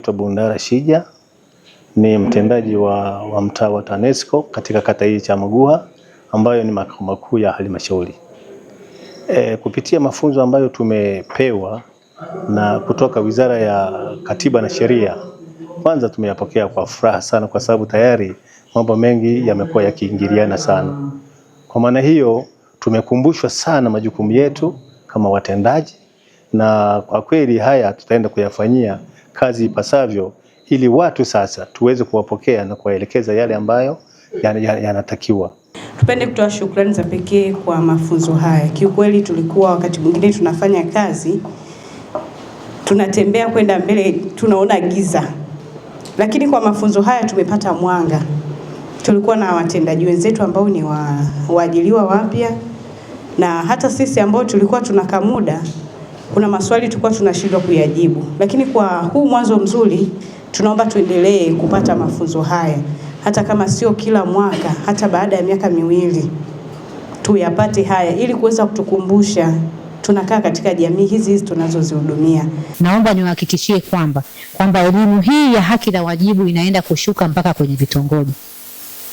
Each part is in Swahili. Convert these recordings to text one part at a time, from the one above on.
naitwa Bundara Shija, ni mtendaji wa mtaa wa TANESCO katika kata hii Chamaguha ambayo ni makao makuu ya halmashauri. Kupitia mafunzo ambayo tumepewa na kutoka Wizara ya Katiba na Sheria, kwanza tumeyapokea kwa furaha sana, kwa sababu tayari mambo mengi yamekuwa yakiingiliana sana. Kwa maana hiyo tumekumbushwa sana majukumu yetu kama watendaji, na kwa kweli haya tutaenda kuyafanyia kazi ipasavyo, ili watu sasa tuweze kuwapokea na kuwaelekeza yale ambayo yanatakiwa. Tupende kutoa shukrani za pekee kwa mafunzo haya. Kiukweli tulikuwa wakati mwingine tunafanya kazi, tunatembea kwenda mbele, tunaona giza. Lakini kwa mafunzo haya tumepata mwanga. Tulikuwa na watendaji wenzetu ambao ni waajiriwa wapya, na hata sisi ambao tulikuwa tunakaa muda, kuna maswali tulikuwa tunashindwa kuyajibu. Lakini kwa huu mwanzo mzuri, tunaomba tuendelee kupata mafunzo haya. Hata kama sio kila mwaka, hata baada ya miaka miwili tuyapate haya, ili kuweza kutukumbusha tunakaa katika jamii hizi tunazozihudumia. Naomba niwahakikishie kwamba elimu hii ya haki na wajibu inaenda kushuka mpaka kwenye vitongoji.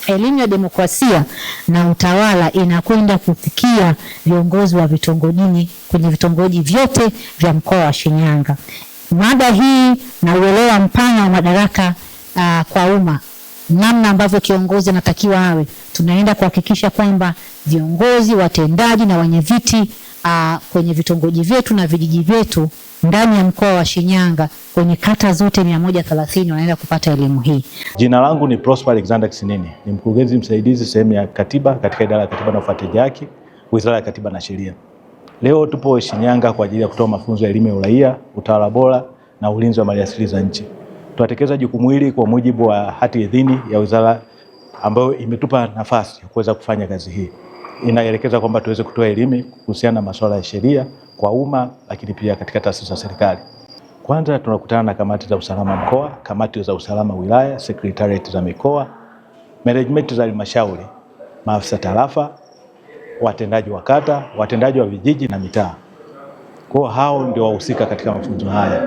Elimu ya demokrasia na utawala inakwenda kufikia viongozi wa vitongojini kwenye vitongoji vyote vya mkoa wa Shinyanga. Mada hii na uelewa mpana wa madaraka kwa umma, namna ambavyo kiongozi anatakiwa awe, tunaenda kuhakikisha kwamba viongozi, watendaji na wenyeviti kwenye vitongoji vyetu na vijiji vyetu ndani ya mkoa wa Shinyanga kwenye kata zote 130 wanaenda kupata elimu hii. Jina langu ni Prosper Alexander Kisinini, ni mkurugenzi msaidizi sehemu ya katiba katika idara ya katiba na ufuatiliaji, Wizara ya Katiba na Sheria. Leo tupo Shinyanga kwa ajili ya kutoa mafunzo ya elimu ya uraia, utawala bora na ulinzi wa maliasili za nchi. Tunatekeleza jukumu hili kwa mujibu wa hati idhini ya wizara ambayo imetupa nafasi ya kuweza kufanya kazi hii. Inaelekeza kwamba tuweze kutoa elimu kuhusiana na masuala ya sheria kwa umma, lakini pia katika taasisi za serikali. Kwanza tunakutana na kamati za usalama mkoa, kamati za usalama wilaya, secretariat za mikoa, management za halmashauri, maafisa tarafa, watendaji wa kata, watendaji wa vijiji na mitaa. Kwa hao ndio wahusika katika mafunzo haya.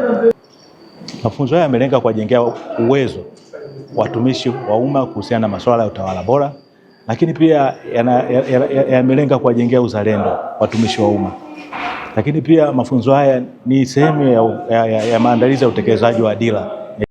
Mafunzo haya yamelenga kuwajengea uwezo watumishi wa umma kuhusiana na masuala ya utawala bora, lakini pia yamelenga kuwajengea uzalendo watumishi wa umma. Lakini pia mafunzo haya ni sehemu ya maandalizi ya utekelezaji wa dira